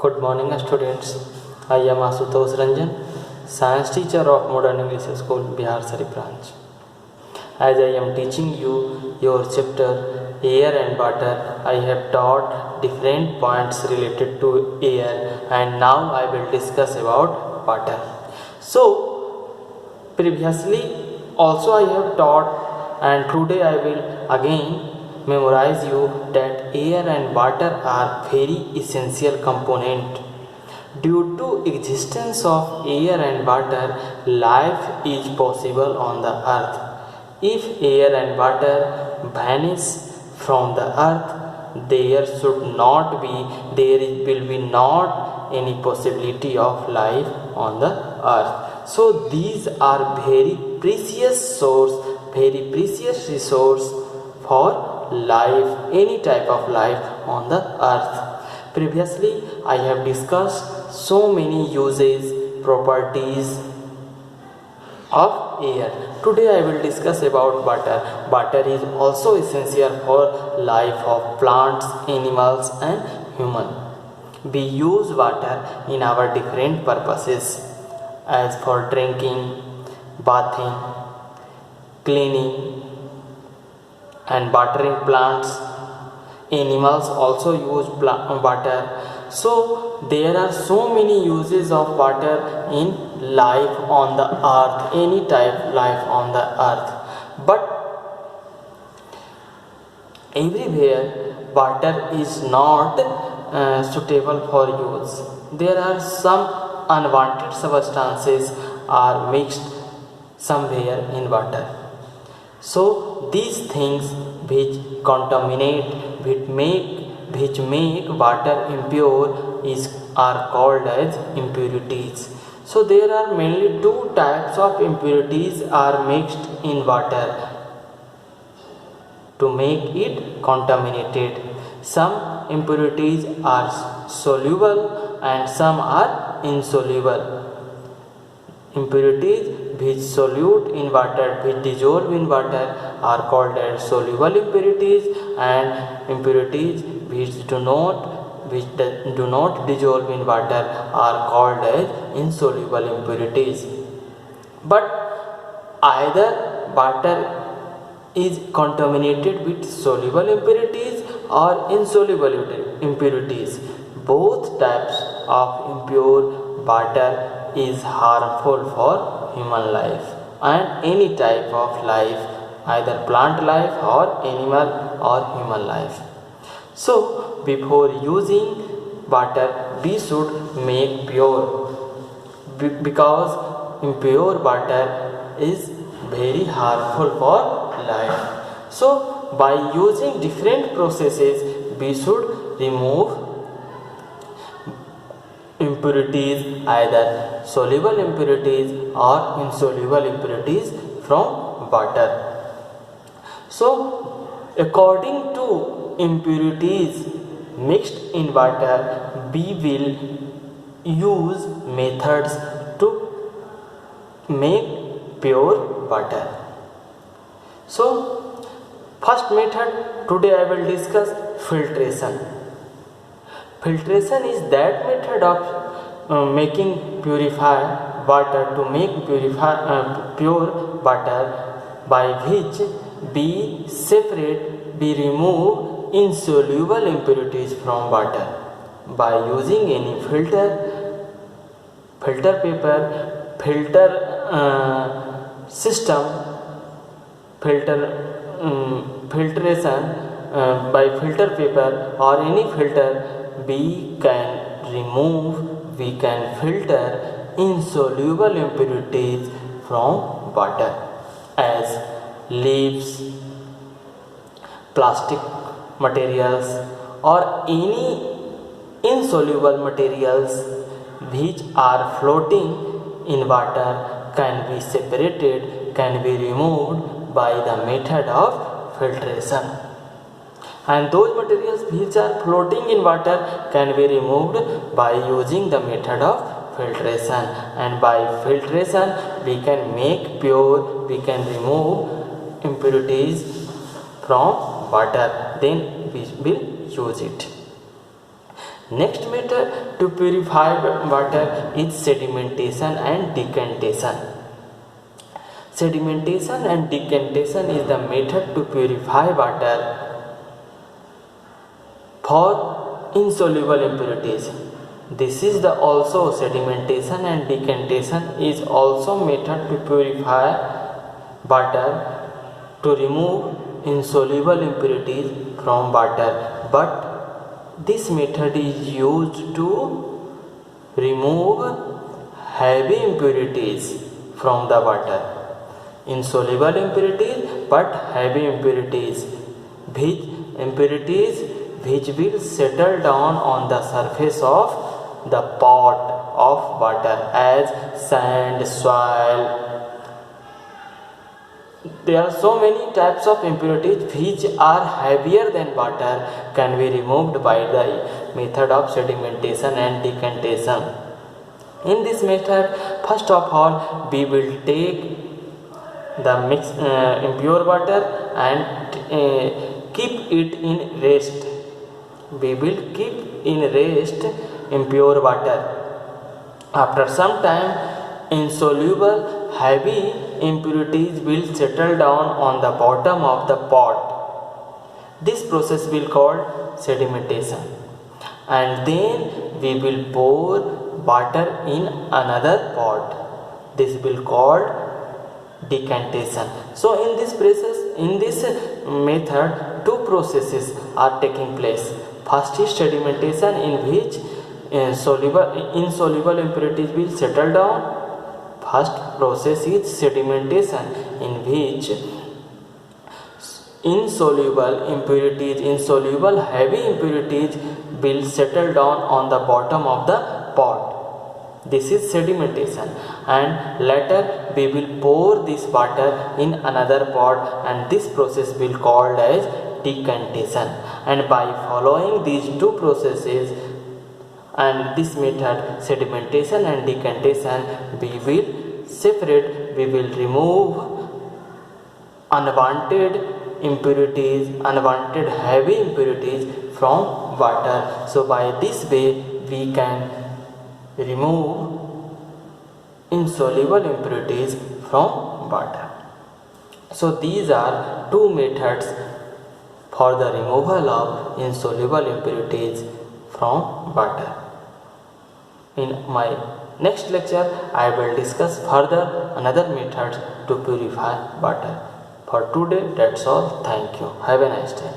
Good morning, students. I am Ashutosh Ranjan, science teacher of Modern English School, Bihar Sari branch. As I am teaching you your chapter Air and Water, I have taught different points related to air, and now I will discuss about water. So, previously also I have taught, and today I will again memorize you that air and water are very essential component. Due to existence of air and water, life is possible on the earth. If air and water vanish from the earth, there will be not any possibility of life on the earth. So these are very precious resource for life, any type of life on the earth. Previously I have discussed so many uses, properties of air. Today I will discuss about water. Water is also essential for life of plants, animals and human. We use water in our different purposes, as for drinking, bathing, cleaning and watering plants. Animals also use water. So there are so many uses of water in life on the earth, any type life on the earth. But everywhere water is not suitable for use. There are some unwanted substances are mixed somewhere in water. So these things which contaminate, which make water impure are called as impurities. So there are mainly two types of impurities are mixed in water to make it contaminated. Some impurities are soluble and some are insoluble. Impurities which solute in water, which dissolve in water are called as soluble impurities, and impurities which do not dissolve in water are called as insoluble impurities. But either water is contaminated with soluble impurities or insoluble impurities. Both types of impure water is harmful for human life and any type of life, either plant life or animal or human life. So before using water we should make pure, because impure water is very harmful for life. So by using different processes we should remove impurities, either soluble impurities or insoluble impurities from water. So according to impurities mixed in water, we will use methods to make pure water. So first method today I will discuss filtration. Filtration is that method of making purify water to make pure water, by which we remove insoluble impurities from water by using any filter paper, filter system, filtration by filter paper or any filter. We can filter insoluble impurities from water, as leaves, plastic materials or any insoluble materials which are floating in water can be separated, can be removed by the method of filtration. And those materials which are floating in water can be removed by using the method of filtration. And by filtration we can make pure, we can remove impurities from water, then we will use it. Next method to purify water is sedimentation and decantation. Sedimentation and decantation is the method to purify water for insoluble impurities. This is the also sedimentation and decantation is also method to purify water to remove insoluble impurities from water, but this method is used to remove heavy impurities from the water. Insoluble impurities but heavy impurities, which will settle down on the surface of the pot of water as sand, soil. There are so many types of impurities which are heavier than water can be removed by the method of sedimentation and decantation. In this method, first of all, we will take the impure water and keep it in rest. We will keep in rest impure water. After some time, insoluble heavy impurities will settle down on the bottom of the pot. This process will called sedimentation, and then we will pour water in another pot. This will called decantation. So in this method, two processes are taking place. First is sedimentation, in which insoluble impurities will settle down. First process is sedimentation, in which insoluble heavy impurities will settle down on the bottom of the pot. This is sedimentation, and later we will pour this water in another pot, and this process will called as decantation. And by following these two processes and this method, sedimentation and decantation, we will remove unwanted heavy impurities from water. So by this way we can remove insoluble impurities from water. So these are two methods for the removal of insoluble impurities from water. In my next lecture, I will discuss further another methods to purify water. For today, that's all. Thank you. Have a nice day.